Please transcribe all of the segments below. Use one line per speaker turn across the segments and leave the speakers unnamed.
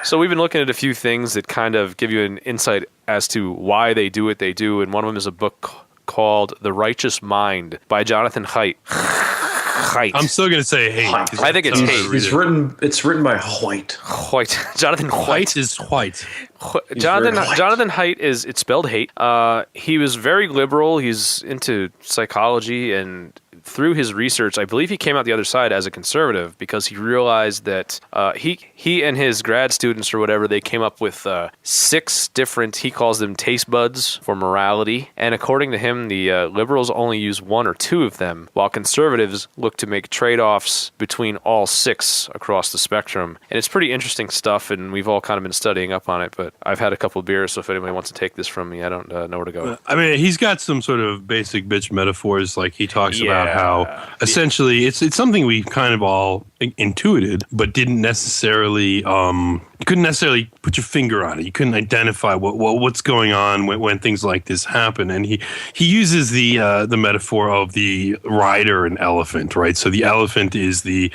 So we've been looking at a few things that kind of give you an insight as to why they do what they do, and one of them is a book called The Righteous Mind by Jonathan Haidt.
I'm still going to say Haidt.
I think it's Haidt.
It's written by White.
Jonathan White.
White is White.
Jonathan Haidt it's spelled hate. He was very liberal. He's into psychology, and through his research, I believe he came out the other side as a conservative because he realized that he and his grad students or whatever, they came up with 6 different, he calls them taste buds for morality. And according to him, the liberals only use 1 or 2 of them, while conservatives look to make trade-offs between all 6 across the spectrum. And it's pretty interesting stuff, and we've all kind of been studying up on it, but I've had a couple of beers, so if anybody wants to take this from me, I don't know where to go.
I mean, he's got some sort of basic bitch metaphors, like he talks about how essentially it's something we kind of all intuited, but didn't necessarily you couldn't necessarily put your finger on it. You couldn't identify what's going on when things like this happen. And he uses the metaphor of the rider and elephant, right? So the elephant is the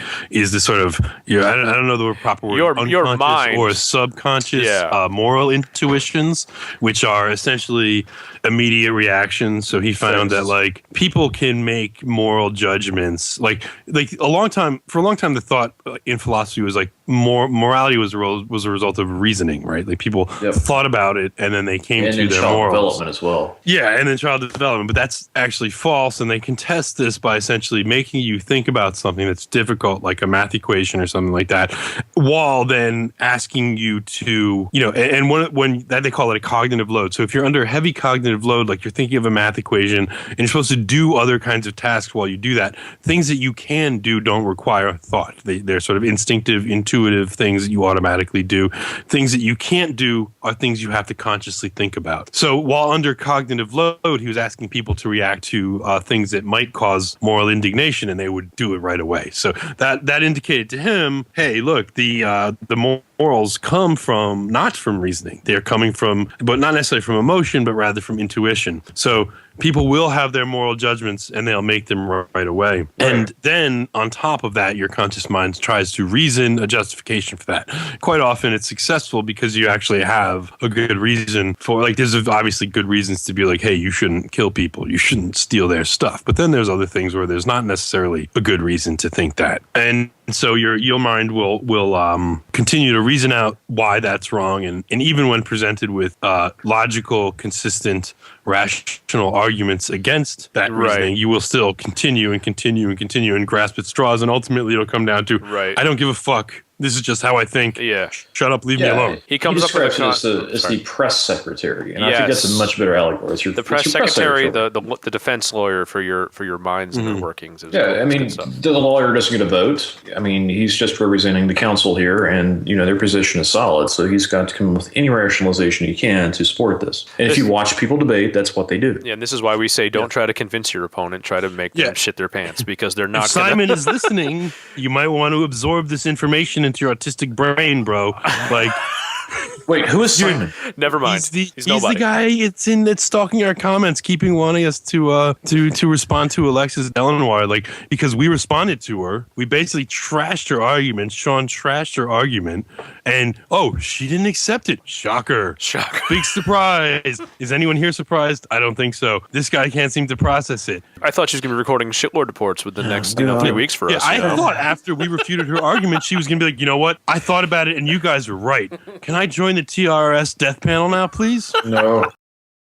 sort of, I don't know the proper word,
your mind
or subconscious moral intuitions, which are essentially immediate reactions. So he found that like people can make moral judgments like for a long time the thought in philosophy was like morality was a result of reasoning, right? Like people thought about it and then they came to their morals.
Development as well.
Yeah, and then child development, but that's actually false, and they contest this by essentially making you think about something that's difficult, like a math equation or something like that, while then asking you to, and when that they call it a cognitive load. So if you're under heavy cognitive load, like you're thinking of a math equation and you're supposed to do other kinds of tasks while you do that, things that you can do don't require thought. They're sort of instinctive, intuitive things that you automatically do. Things that you can't do are things you have to consciously think about. So while under cognitive load, he was asking people to react to things that might cause moral indignation, and they would do it right away. So that indicated to him, hey, look, the morals come not from reasoning. They're coming from, but not necessarily from emotion, but rather from intuition. So people will have their moral judgments and they'll make them right away. Right. And then on top of that, your conscious mind tries to reason a justification for that. Quite often it's successful because you actually have a good reason for, like, there's obviously good reasons to be like, hey, you shouldn't kill people. You shouldn't steal their stuff. But then there's other things where there's not necessarily a good reason to think that. And so your mind will continue to reason out why that's wrong. And even when presented with logical, consistent, rational arguments against that reasoning, you will still continue and grasp at straws. And ultimately it'll come down to, I don't give a fuck. This is just how I think. Yeah. Shut up, leave me alone.
He describes it as the press secretary, and I think that's a much better allegory.
The press secretary, the defense lawyer for your minds and their workings.
I mean, the lawyer doesn't get a vote. I mean, he's just representing the council here, and their position is solid. So he's got to come up with any rationalization he can to support this. And if you watch people debate, that's what they do.
Yeah, and this is why we say don't try to convince your opponent. Try to make them shit their pants, because they're not.
If Simon is listening, you might want to absorb this information into your autistic brain, bro. Like,
wait, who is Simon?
Never mind.
He's the guy. It's stalking our comments, keeping wanting us to respond to Alexis Delanoir, like, because we responded to her. We basically trashed her argument. Sean trashed her argument, and she didn't accept it. Shocker! Big surprise. Is anyone here surprised? I don't think so. This guy can't seem to process it.
I thought she was going to be recording shitlord reports with the next 3 weeks for us.
I thought after we refuted her argument, she was going to be like, you know what? I thought about it, and you guys are right. Can I join the TRS death panel now, please?
No.